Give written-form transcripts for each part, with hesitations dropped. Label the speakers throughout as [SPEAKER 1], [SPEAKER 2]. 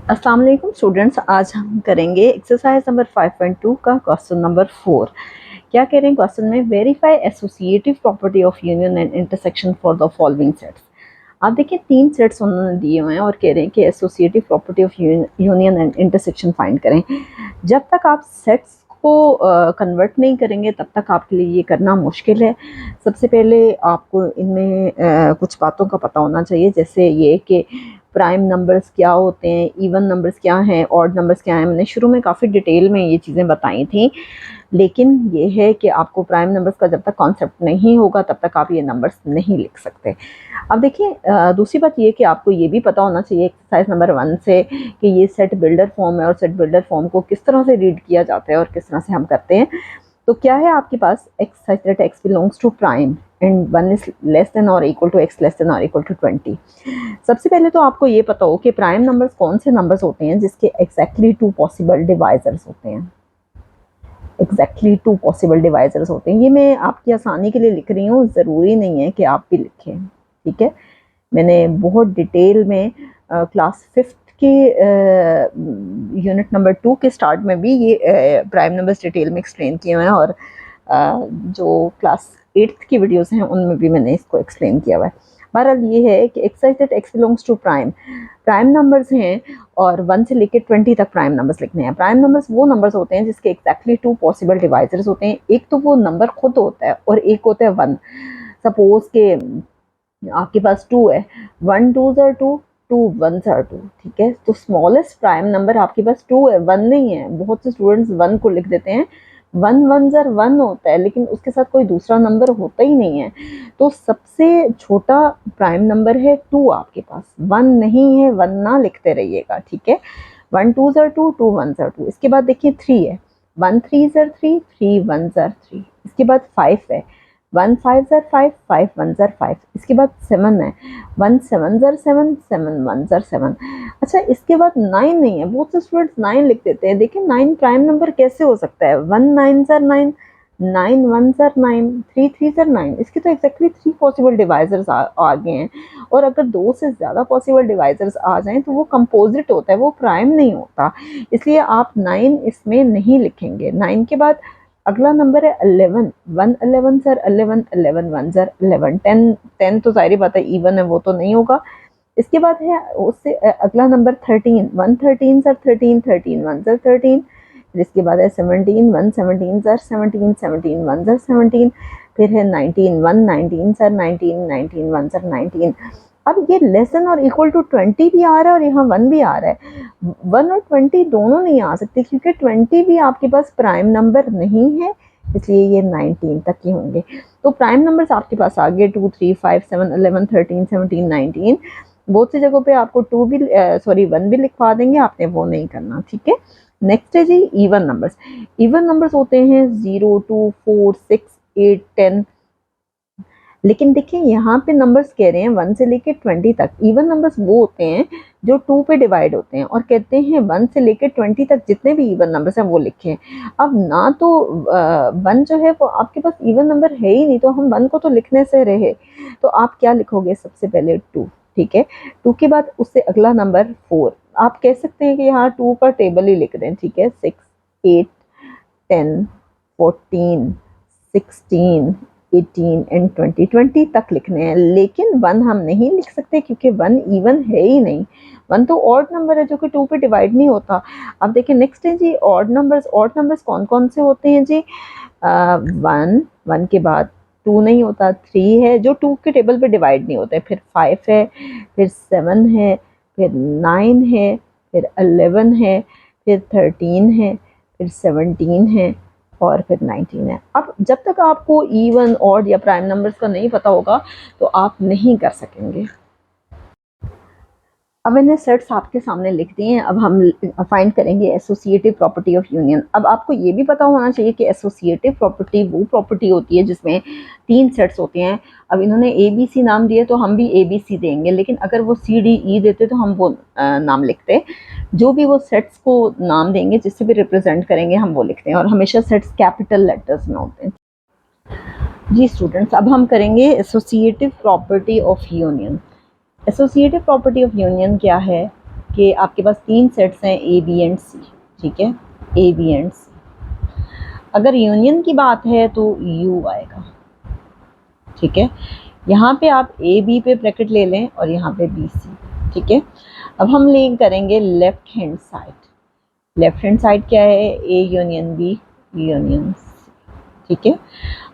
[SPEAKER 1] अस्सलाम वालेकुम स्टूडेंट्स, आज हम करेंगे एक्सरसाइज नंबर 5.2 का क्वेश्चन नंबर 4। क्या कह रहे हैं क्वेश्चन में? Verify associative property of union and intersection for the following sets. आप देखिए 3 सेट्स उन्होंने दिए हुए हैं और कह रहे हैं कि associative property of union and intersection find करें। जब तक आप सेट्स को कन्वर्ट नहीं करेंगे तब तक आपके लिए ये करना मुश्किल है। सबसे पहले आपको इनमें कुछ बातों का पता होना चाहिए, जैसे ये कि प्राइम नंबर्स क्या होते हैं, इवन नंबर्स क्या हैं, ऑड नंबर्स क्या हैं। मैंने शुरू में काफ़ी डिटेल में ये चीज़ें बताई थी, लेकिन ये है कि आपको प्राइम नंबर्स का जब तक कॉन्सेप्ट नहीं होगा तब तक आप ये नंबर्स नहीं लिख सकते। अब देखिए दूसरी बात ये कि आपको ये भी पता होना चाहिए एक्सरसाइज नंबर 1 से कि ये सेट बिल्डर फॉर्म है और सेट बिल्डर फॉर्म को किस तरह से रीड किया जाता है और किस तरह से हम करते हैं। तो क्या है आपके पास x such that x belongs to prime and 1 is less than और equal to x less than और इक्वल टू 20। सबसे पहले तो आपको ये पता हो कि प्राइम नंबर्स कौन से नंबर्स होते हैं जिसके एग्जैक्टली 2 पॉसिबल डिवाइजर्स होते हैं। एग्जैक्टली 2 पॉसिबल डिवाइजर्स होते हैं। ये मैं आपकी आसानी के लिए लिख रही हूँ, ज़रूरी नहीं है कि आप भी लिखें, ठीक है। मैंने बहुत डिटेल में क्लास 5th के यूनिट नंबर 2 के स्टार्ट में भी ये प्राइम नंबर्स डिटेल में एक्सप्लेन किए हुए हैं और जो क्लास 8th की वीडियोस हैं उनमें भी मैंने इसको एक्सप्लेन किया हुआ है। बहरहाल ये है कि exercise that x belongs to prime, prime numbers हैं और 1 से लेकर 20 तक प्राइम नंबर्स लिखने हैं। प्राइम नंबर्स वो नंबर्स होते हैं जिसके एग्जैक्टली 2 पॉसिबल डिवाइजर्स होते हैं। एक तो वो नंबर खुद होता है और एक होता है 1। सपोज के आपके पास 2 है, 1 2s are 2, 2 1s are 2, ठीक है। तो स्मॉलेस्ट प्राइम नंबर आपके पास 2 है, 1 नहीं है। बहुत से स्टूडेंट्स 1 को लिख देते हैं, 1 1s are 1 होता है लेकिन उसके साथ कोई दूसरा नंबर होता ही नहीं है। तो सबसे छोटा प्राइम नंबर है 2 आपके पास, 1 नहीं है। 1 ना लिखते रहिएगा, ठीक है। 1 2s are 2, 2 1s are 2। इसके बाद देखिए 3 है, 1 3s are 3, 3 1s are 3। इसके बाद 5 है, 1 5s are 5, 5 1s are 5। इसके बाद 7 है, 1 7s are 7, 7 1s are 7। अच्छा, इसके बाद 9 नहीं है। बहुत से स्टूडेंट्स 9 लिख देते हैं। देखिए 9 प्राइम नंबर कैसे हो सकता है? 1 9s are 9, 9 1s are 9, 3 3s are 9। इसके तो एक्जैक्टली 3 पॉसिबल डिवाइजर्स आ गए हैं। और अगर 2 से ज़्यादा पॉसिबल डिवाइजर्स आ जाएं तो वो कंपोजिट होता है, वो प्राइम नहीं होता। इसलिए आप 9 इसमें नहीं लिखेंगे। 9 के बाद अगला नंबर है 11, 1 11 सर 11, 11 1 सर 11, 10 10 तो जाहिर बात है इवन है, वो तो नहीं होगा। इसके बाद है उससे अगला नंबर 13, 1 13 सर 13, 13 1 सर 13। फिर इसके बाद है 17, 1 17 सर 17, 17 1 सर 17। फिर है 19, 1 19 सर 19, 19 1 सर 19। अब ये लेस देन और इक्वल टू 20 भी आ रहा है और यहाँ 1 भी आ रहा है। 1 और 20 दोनों नहीं आ सकते क्योंकि 20 भी आपके पास प्राइम नंबर नहीं है, इसलिए ये 19 तक ही होंगे। तो प्राइम नंबर्स आपके पास आ गए 2 3 5 7 11 13 17 19। बहुत सी जगहों पे आपको 1 भी लिखवा देंगे, आपने वो नहीं करना, ठीक है। नेक्स्ट है जी इवन नंबर्स। इवन नंबर्स होते हैं 0 2 4 6 8 10। लेकिन देखिए यहाँ पे नंबर्स कह रहे हैं 1 से लेकर 20 तक। इवन नंबर्स वो होते हैं जो 2 पे डिवाइड होते हैं और कहते हैं 1 से लेकर 20 तक जितने भी इवन नंबर्स हैं वो लिखें। अब ना तो 1 जो है वो आपके पास इवन नंबर है ही नहीं, तो हम 1 को तो लिखने से रहे। तो आप क्या लिखोगे? सबसे पहले 2, ठीक है। 2 के बाद उससे अगला नंबर 4। आप कह सकते हैं कि यहाँ 2 का टेबल ही लिख दें, ठीक है। 6 8 10 14 16 18 एंड 20, 20 तक लिखने हैं। लेकिन 1 हम नहीं लिख सकते क्योंकि 1 इवन है ही नहीं। 1 तो ऑड नंबर है जो कि 2 पे डिवाइड नहीं होता। अब देखिए नेक्स्ट है जी ऑड नंबर्स। ऑड नंबर्स कौन कौन से होते हैं जी? 1 के बाद 2 नहीं होता, 3 है जो 2 के टेबल पे डिवाइड नहीं होता है, फिर 5 है, फिर 7 है, फिर 9 है, फिर 11 है, फिर 13 है, फिर 17 है और फिर 19 है। अब जब तक आपको इवन ऑड या प्राइम नंबर्स का नहीं पता होगा तो आप नहीं कर सकेंगे। अब मैंने सेट्स आपके सामने लिख दिए हैं। अब हम फाइंड करेंगे एसोसिएटिव प्रॉपर्टी ऑफ यूनियन। अब आपको ये भी पता होना चाहिए कि एसोसिएटिव प्रॉपर्टी वो प्रॉपर्टी होती है जिसमें 3 सेट्स होते हैं। अब इन्होंने ए बी सी नाम दिए तो हम भी ए बी सी देंगे, लेकिन अगर वो सी डी ई देते तो हम वो नाम लिखते। जो भी वो सेट्स को नाम देंगे, जिससे भी रिप्रेजेंट करेंगे, हम वो लिखते हैं और हमेशा सेट्स कैपिटल लेटर्स में होते हैं। जी स्टूडेंट्स, अब हम करेंगे associative property of union. Associative property of union क्या है? कि आपके पास तीन सेट्स हैं ए बी एंड सी, ठीक है, ए बी एंड सी। अगर यूनियन की बात है तो यू आएगा, ठीक है। यहाँ पे आप ए बी पे ब्रैकेट ले लें और यहाँ पे बी सी, ठीक है। अब हम लिंक करेंगे left hand side. Left hand side क्या है, A union B union C, ठीक है।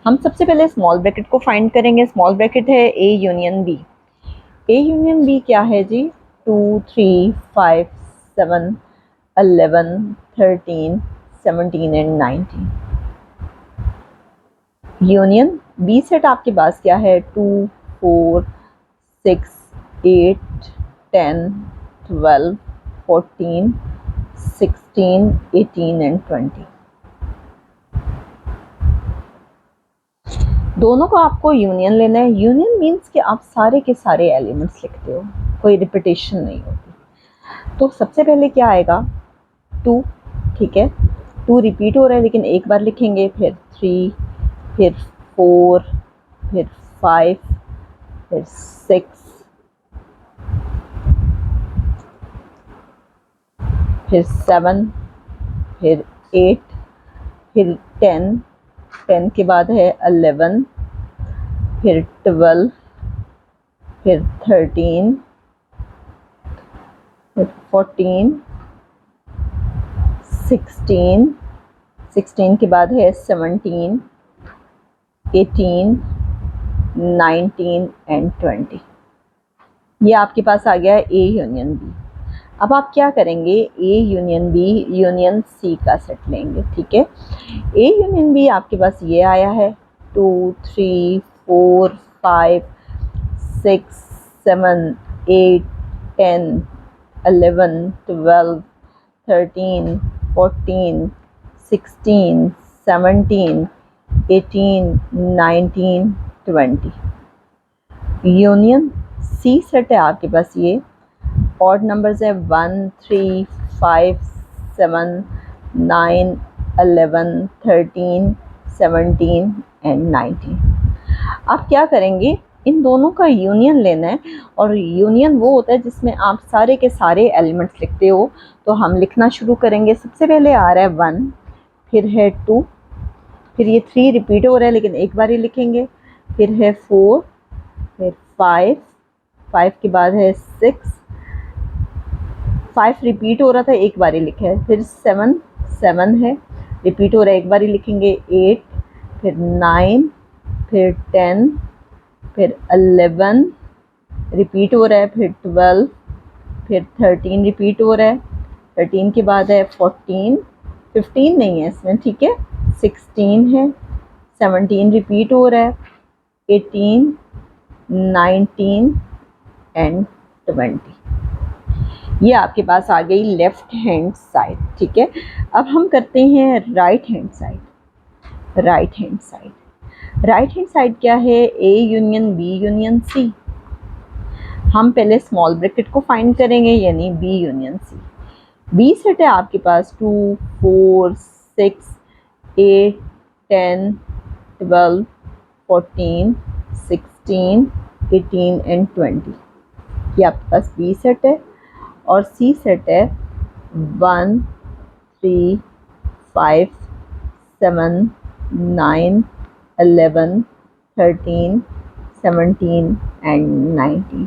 [SPEAKER 1] हम सबसे पहले स्मॉल ब्रैकेट को फाइंड करेंगे। स्मॉल ब्रैकेट है A union B. A union B क्या है जी, 2 3 5 7 11 13 17 एंड 19। यूनियन बी सेट आपके पास क्या है, 2 4 6 8 10 12 14 16 18 एंड 20। दोनों को आपको यूनियन लेना है। यूनियन मीन्स कि आप सारे के सारे एलिमेंट्स लिखते हो, कोई रिपीटेशन नहीं होती। तो सबसे पहले क्या आएगा, 2, ठीक है, 2 रिपीट हो रहा है लेकिन एक बार लिखेंगे, फिर 3, फिर 4, फिर 5, फिर 6, फिर 7, फिर 8, फिर 10, 10 के बाद है 11, फिर 12, फिर 13, फिर 14, 16, 16 के बाद है 17, 18, 19 एंड 20। ये आपके पास आ गया है ए यूनियन बी। अब आप क्या करेंगे, A union B union C का सेट लेंगे, ठीक है। ए यूनियन बी आपके पास ये आया है, 2 3 4 5 6 7 8 10 11 12 13 14 16 17 18 19 20। यूनियन सी सेट है आपके पास, ये ऑड नंबर्स है 1 3 5 7 9 11 13 17 एंड 19। आप क्या करेंगे, इन दोनों का यूनियन लेना है। और यूनियन वो होता है जिसमें आप सारे के सारे एलिमेंट्स लिखते हो। तो हम लिखना शुरू करेंगे। सबसे पहले आ रहा है 1, फिर है 2, फिर ये 3 रिपीट हो रहा है लेकिन एक बार ही लिखेंगे, फिर है 4, फिर 5, 5 के बाद है 6, 5 रिपीट हो रहा था एक बार ही लिखा है, फिर 7, 7 है रिपीट हो रहा है एक बार ही लिखेंगे, 8, फिर 9, फिर 10, फिर 11 रिपीट हो रहा है, फिर 12, फिर 13 रिपीट हो रहा है, 13 के बाद है 14, 15 नहीं है इसमें, ठीक है, 16 है, 17 रिपीट हो रहा है, 18 19 एंड 20। ये आपके पास आ गई लेफ्ट हैंड साइड, ठीक है। अब हम करते हैं right hand side. Right hand side, right hand side क्या है, A union B union C. हम पहले स्मॉल ब्रैकेट को फाइंड करेंगे, यानी B union C. B set है आपके पास 2 4 6 8 10 12 14 16 18 एंड 20। ये आपके पास बी सेट है। और सी सेट है 1 3 5 7 9 11 13 17 एंड 19।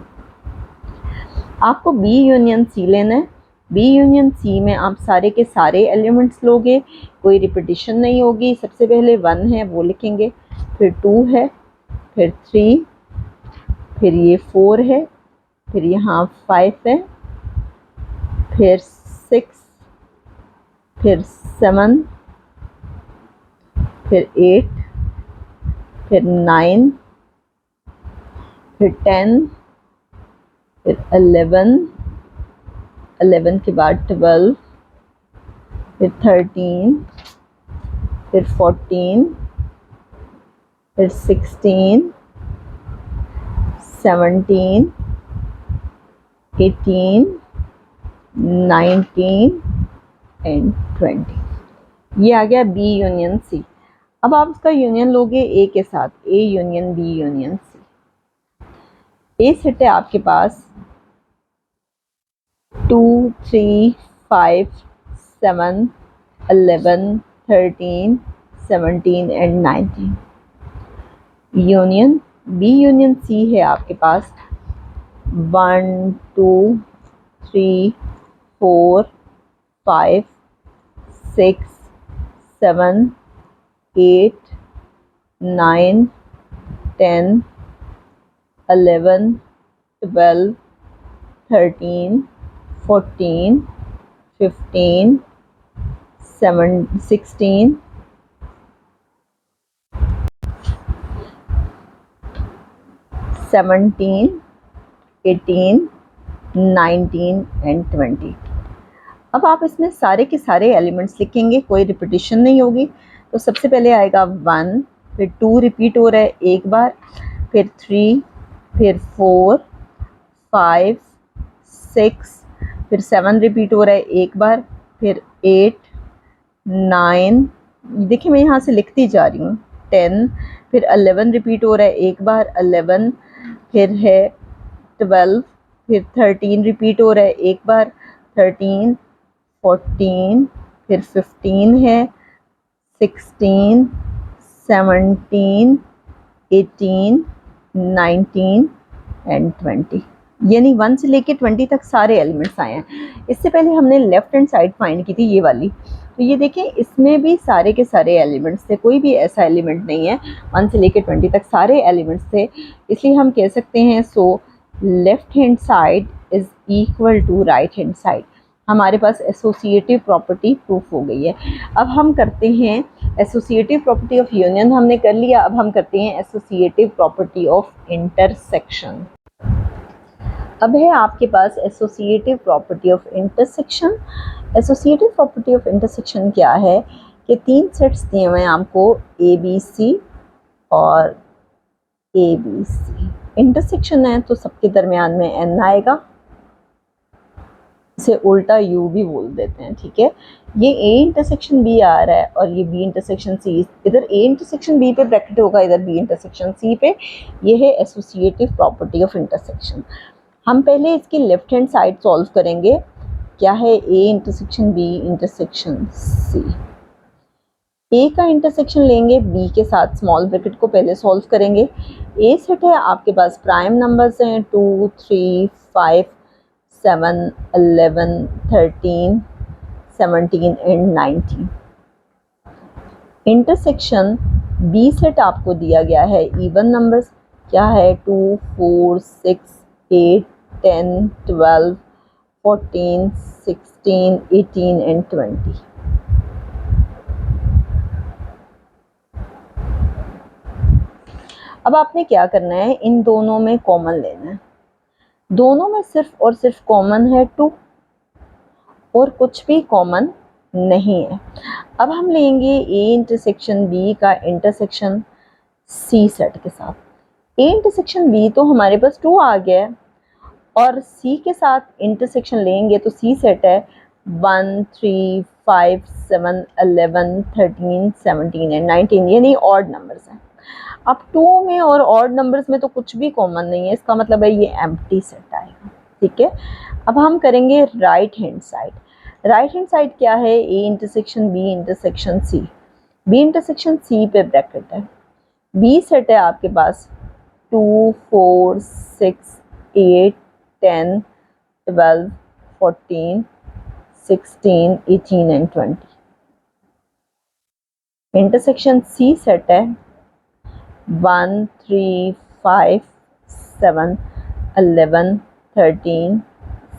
[SPEAKER 1] आपको बी यूनियन सी लेना है। बी यूनियन सी में आप सारे के सारे एलिमेंट्स लोगे, कोई रिपीटिशन नहीं होगी। सबसे पहले 1 है वो लिखेंगे, फिर 2 है, फिर 3, फिर ये 4 है, फिर यहाँ 5 है, फिर 6, फिर 7, फिर 8, फिर 9, फिर 10, फिर 11, 11 के बाद 12, फिर 13, फिर 14, फिर 16, 17, 18, 19 एंड 20। ये आ गया बी यूनियन सी। अब आप इसका यूनियन लोगे ए के साथ, A union B union C. A set है आपके पास 2 3 5 7 11 13 17 and 19। Union B union C है आपके पास 1 2 3 4 5 6 7 8 9 10 11 12 13 14 15 16 17 18 19 एंड 20। अब आप इसमें सारे के सारे एलिमेंट्स लिखेंगे, कोई रिपीटिशन नहीं होगी। तो सबसे पहले आएगा 1, फिर 2 रिपीट हो रहा है एक बार, फिर 3, फिर 4 5 6, फिर 7 रिपीट हो रहा है एक बार, फिर 8 9, देखिए मैं यहाँ से लिखती जा रही हूँ, 10, फिर 11 रिपीट हो रहा है एक बार 11, फिर है 12, फिर 13 रिपीट हो रहा है एक बार 13, 14, फिर 15 है 16, 17, 18, 19 एंड 20। यानी 1 से लेके 20 तक सारे एलिमेंट्स आए हैं। इससे पहले हमने लेफ्ट हैंड साइड फाइंड की थी, ये वाली। तो ये देखें इसमें भी सारे के सारे एलिमेंट्स थे, कोई भी ऐसा एलिमेंट नहीं है। 1 से लेके 20 तक सारे एलिमेंट्स थे, इसलिए हम कह सकते हैं so left hand side is equal to right hand side. हमारे पास एसोसिएटिव प्रॉपर्टी प्रूफ हो गई है। अब हम करते हैं एसोसिएटिव प्रॉपर्टी ऑफ यूनियन हमने कर लिया, अब हम करते हैं एसोसिएटिव प्रॉपर्टी ऑफ इंटरसेक्शन। अब है आपके पास associative property of intersection. Associative property of intersection क्या है कि 3 सेट्स दिए हुए हैं आपको, ए बी सी और ए बी सी। इंटरसेक्शन है तो सबके दरमियान में एन आएगा, इसे उल्टा यू भी बोल देते हैं, ठीक है। ये ए इंटरसेक्शन बी आ रहा है और ये बी इंटरसेक्शन सी, इधर ए इंटरसेक्शन बी पे ब्रैकेट होगा, इधर बी इंटरसेक्शन सी पे। ये है एसोसिएटिव प्रॉपर्टी ऑफ इंटरसेक्शन। हम पहले इसकी लेफ्ट हैंड साइड सॉल्व करेंगे। क्या है, A intersection B intersection C. A का इंटरसेक्शन लेंगे बी के साथ, स्मॉल ब्रैकेट को पहले सॉल्व करेंगे। ए सेट है आपके पास, प्राइम नंबर्स हैं 2 3 5 7 11 13 17 एंड 19। इंटरसेक्शन बी सेट आपको दिया गया है इवन नंबर्स, क्या है 2 4 6 8 10 12 14 16 18 एंड 20। अब आपने क्या करना है, इन दोनों में कॉमन लेना है। दोनों में सिर्फ और सिर्फ कॉमन है 2 और कुछ भी कॉमन नहीं है। अब हम लेंगे ए इंटरसेक्शन बी का इंटरसेक्शन सी सेट के साथ। ए इंटरसेक्शन बी तो हमारे पास 2 आ गया है और सी के साथ इंटरसेक्शन लेंगे तो सी सेट है 1 3 5 7 11 13 17 एंड 19, यानी ऑड नंबर्स हैं। अब 2 में और ऑड नंबर्स में तो कुछ भी कॉमन नहीं है, इसका मतलब है ये एम्प्टी सेट आएगा, ठीक है। अब हम करेंगे right hand side. Right hand side क्या है, A intersection B intersection C. B intersection C पे ब्रैकेट है, बी सेट है आपके पास 2 4 6 8 10 12 14 16 18 एंड 20। इंटरसेक्शन सी सेट है 1 3 5 7 11 13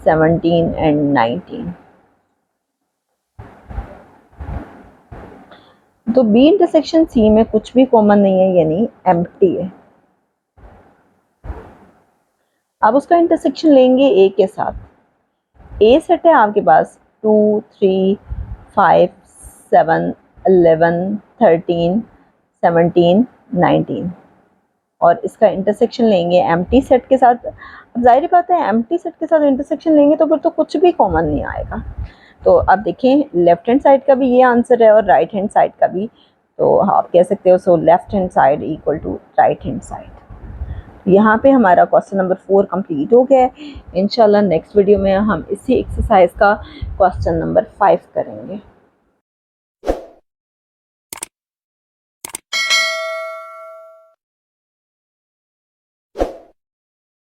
[SPEAKER 1] 17 एंड 19। तो बी इंटरसेक्शन सी में कुछ भी कॉमन नहीं है, यानी एम्प्टी है। अब उसका इंटरसेक्शन लेंगे ए के साथ। ए सेट है आपके पास 2 3 5 7 11 13 17 19 और इसका इंटरसेक्शन लेंगे एम्प्टी सेट के साथ। अब जाहिर बात है एम्प्टी सेट के साथ इंटरसेक्शन लेंगे तो फिर तो कुछ भी कॉमन नहीं आएगा। तो अब देखें लेफ्ट हैंड साइड का भी ये आंसर है और राइट हैंड साइड का भी, तो आप कह सकते हो so left hand side equal to right hand side. यहाँ पे हमारा क्वेश्चन नंबर 4 कंप्लीट हो गया है। इंशाल्लाह नेक्स्ट वीडियो में हम इसी एक्सरसाइज का क्वेश्चन नंबर 5 करेंगे।